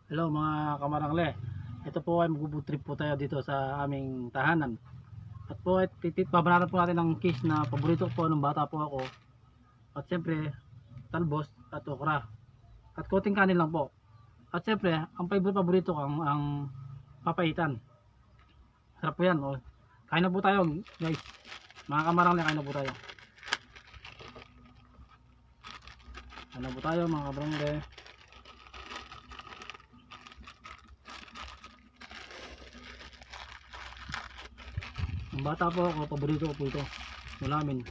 Hello mga kamarangle. Ito po ay mag-food trip po tayo dito sa aming tahanan. At po ay babanatan po natin ng kiss na paborito po nung bata po ako. At siyempre, talbos at okra. At konting kanin lang po. At siyempre, ang paborito ko ang papaitan. Sarap po yan. O, kain na po tayo guys. Mga kamarangle, kain na po tayo. Kain na po tayo mga kamarangle. Ang bata po ako, paborito ko po ito. Ulamin.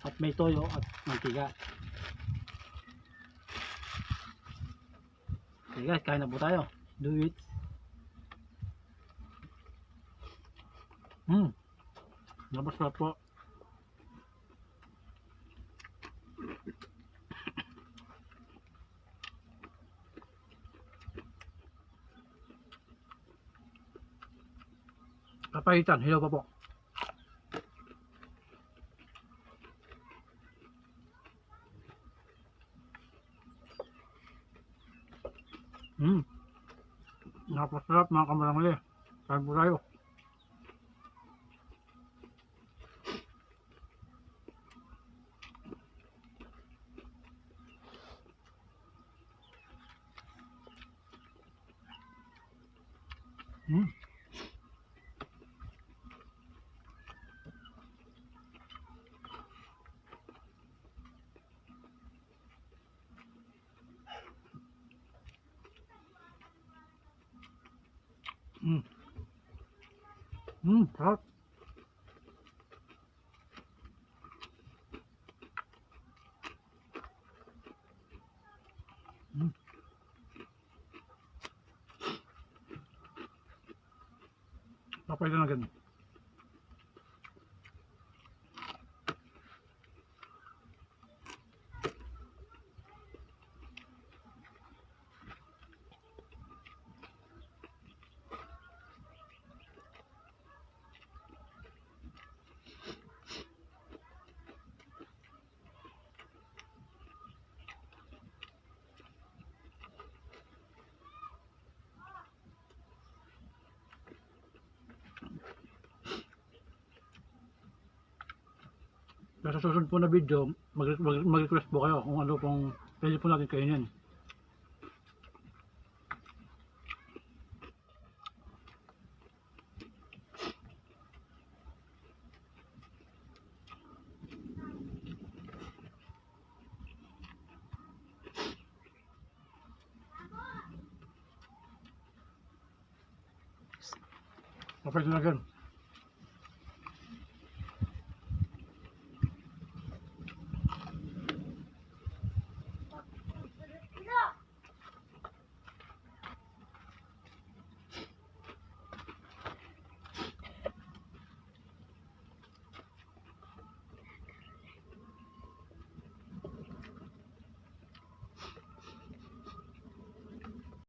At may toyo at mantika. Okay guys, kain na po tayo. Do it. Napasarap po. Papaitan, hilaw pa po. Napasarap mga kamarangli. Kain po tayo. Sarap. Papaitan agad. Sa susunod po na video, mag-request po kayo kung ano pong pwede po natin kainin. Papaitan agad.